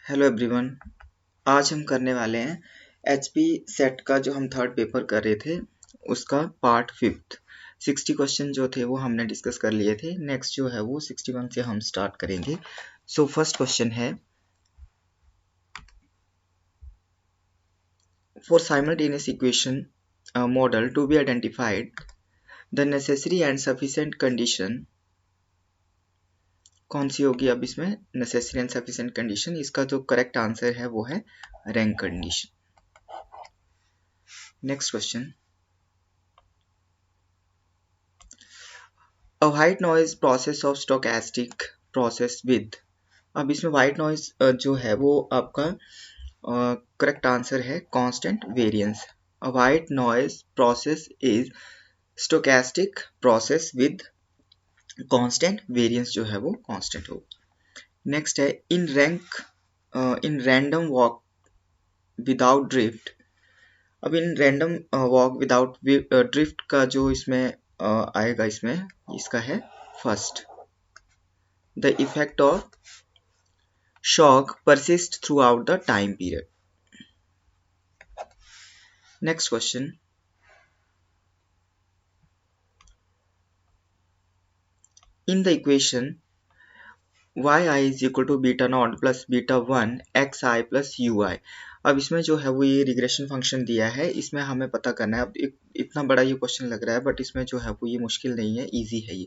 Hello everyone. आज हम करने वाले हैं एचपी सेट का जो हम थर्ड पेपर कर रहे थे उसका पार्ट फिफ्थ। 60 क्वेश्चन जो थे वो हमने डिस्कस कर लिए थे। नेक्स्ट जो है वो 61 से हम स्टार्ट करेंगे। सो फर्स्ट क्वेश्चन है, for simultaneous equation model to be identified the necessary and sufficient condition कौन सी होगी? अब इसमें नेसेसरी एंड सफिशिएंट कंडीशन, इसका जो करेक्ट आंसर है वो है rank condition. Next question, a white noise process of stochastic process with, अब इसमें white noise जो है वो आपका करेक्ट आंसर है constant variance. a white noise process is stochastic process with constant variance जो है वो कांस्टेंट होगा। नेक्स्ट है, in random walk without drift. अब in random walk without drift का जो इसमें आएगा, इसमें इसका है first, the effect of shock persists throughout the time period. Next question, in the equation yi is equal to beta naught plus beta 1 xi plus ui, अब इसमें जो है वो ये रिग्रेशन फंक्शन दिया है, इसमें हमें पता करना है। अब इतना बड़ा ये क्वेश्चन लग रहा है बट इसमें जो है वो ये मुश्किल नहीं है, इजी है ये।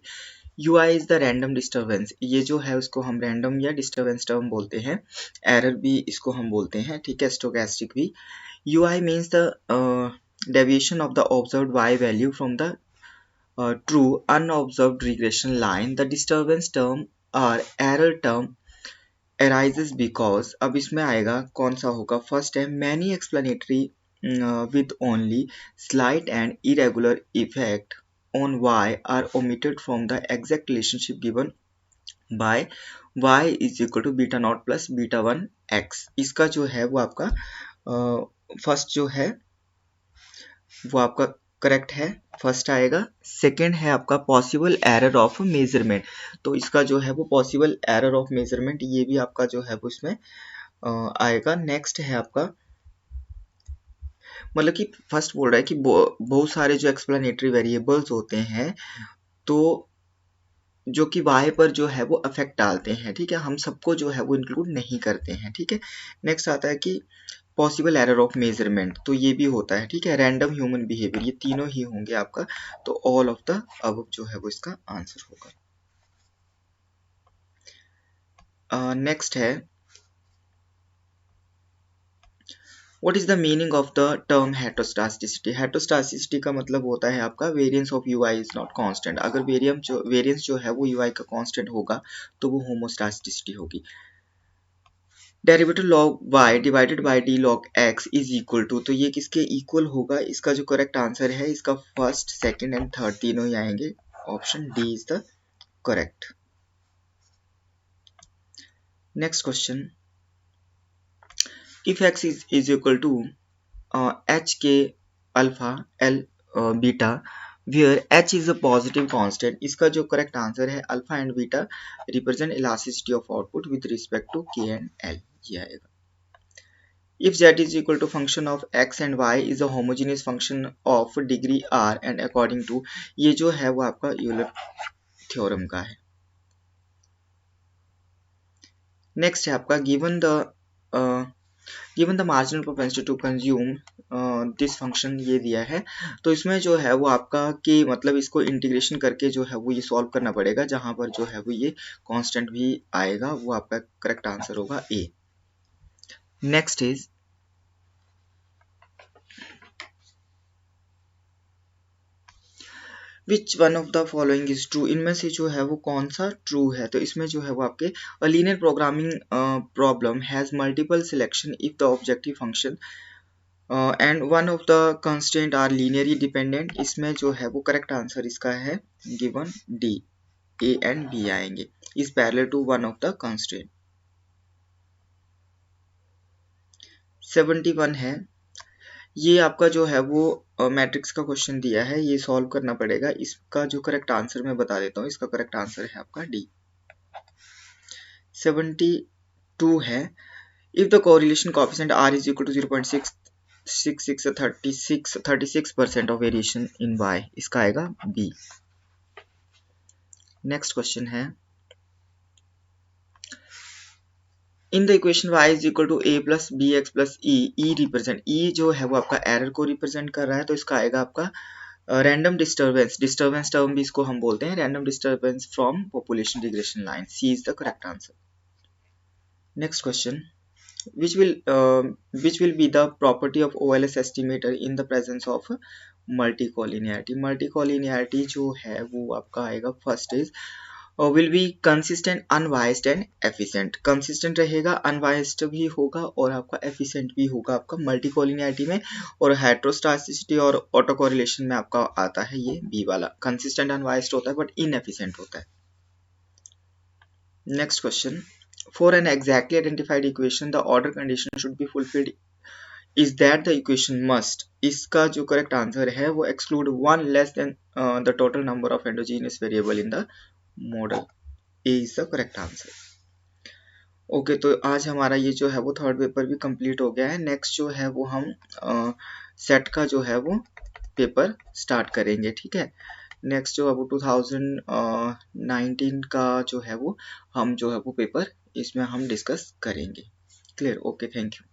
ui is the random disturbance, ये जो है उसको हम रैंडम या डिस्टर्बेंस टर्म बोलते हैं, एरर भी इसको हम बोलते हैं, ठीक है, स्टोकेस्टिक भी। ui means the deviation of the observed y value from the true unobserved regression line. The disturbance term or error term arises because, अब इसमें आएगा कौन सा होगा? फर्स्ट है, many explanatory with only slight and irregular effect on y are omitted from the exact relationship given by y is equal to beta naught plus beta 1 x। इसका जो है वो आपका फर्स्ट जो है वो आपका करेक्ट है, फर्स्ट आएगा। सेकंड है आपका पॉसिबल एरर ऑफ मेजरमेंट, तो इसका जो है वो पॉसिबल एरर ऑफ मेजरमेंट ये भी आपका जो है वो इसमें आएगा। नेक्स्ट है आपका, मतलब कि फर्स्ट बोल रहा है कि बहुत सारे जो एक्सप्लेनेटरी वेरिएबल्स होते हैं तो जो कि y पर जो है वो अफेक्ट डालते हैं, ठीक है, हम सबको जो है वो इंक्लूड नहीं करते हैं, ठीक है। नेक्स्ट आता है कि पॉसिबल एरर ऑफ मेजरमेंट, तो ये भी होता है, ठीक है। रैंडम ह्यूमन बिहेवियर, ये तीनों ही होंगे आपका, तो ऑल ऑफ द अब जो है वो इसका आंसर होगा। नेक्स्ट है, what is the meaning of the term heteroscedasticity? Heteroscedasticity का मतलब होता है आपका variance of U I is not constant. अगर वेरिएंस जो है वो यूआई का कांस्टेंट होगा तो वो होमोस्टाटिसिटी होगी। Derivative log y divided by d log x is equal to, तो ये किसके इक्वल होगा? इसका जो करेक्ट आंसर है, इसका फर्स्ट सेकंड एंड थर्ड तीनों ही आएंगे, option D is the correct. Next question, if x is equal to h k alpha l beta where h is a positive constant, इसका जो करेक्ट आंसर है, alpha and beta represent elasticity of output with respect to k and l, ये आएगा। If z is equal to function of x and y is a homogeneous function of degree r and according to, ये जो है वो आपका Euler theorem का है। Next है आपका, given the marginal propensity to consume this function, ये दिया है, तो इसमें जो है वो आपका कि मतलब इसको इंटीग्रेशन करके जो है वो ये सॉल्व करना पड़ेगा, जहां पर जो है वो ये कांस्टेंट भी आएगा, वो आपका करेक्ट आंसर होगा A. Next is, which one of the following is true, इनमें से जो है वो कौन सा ट्रू है? तो इसमें जो है वो आपके linear programming problem has multiple selection if the objective function and one of the constant are linearly dependent, इसमें जो है वो करेक्ट आंसर इसका है given D, A and B आएंगे, is parallel to one of the constant. 71 है, ये आपका जो है वो मैट्रिक्स का क्वेश्चन दिया है, ये सॉल्व करना पड़ेगा। इसका जो करेक्ट आंसर मैं बता देता हूँ, इसका करेक्ट आंसर है आपका डी। 72 है, if the correlation coefficient r is equal to 0.66636% of variation in y, इसका आएगा b। नेक्स्ट क्वेश्चन है in the equation y is equal to a plus bx plus e represent, e जो है वो आपका एरर को represent कर रहा है, तो इसका आएगा आपका रैंडम डिस्टर्बेंस टर्म भी इसको हम बोलते हैं, random disturbance from population regression line, C is the correct answer. Next question which will be the property of OLS estimator in the presence of multicollinearity। multicollinearity जो है वो आपका आएगा first is will be consistent, unbiased and efficient। consistent रहेगा, unbiased भी होगा और आपका efficient भी होगा आपका multicollinearity में, और heteroscedasticity और autocorrelation में आपका आता है ये B वाला। consistent unbiased होता है but inefficient होता है। next question, for an exactly identified equation the order condition should be fulfilled is that the equation must, इसका जो करेक्ट आंसर है वो exclude one less than the total number of endogenous variable in the model, A is the correct answer। Okay तो आज हमारा ये जो है वो थर्ड पेपर भी कंप्लीट हो गया है। नेक्स्ट जो है वो हम सेट का जो है वो पेपर स्टार्ट करेंगे, ठीक है। नेक्स्ट जो है वो 2019 का जो है वो हम जो है वो पेपर इसमें हम डिस्कस करेंगे। Clear, okay, thank you.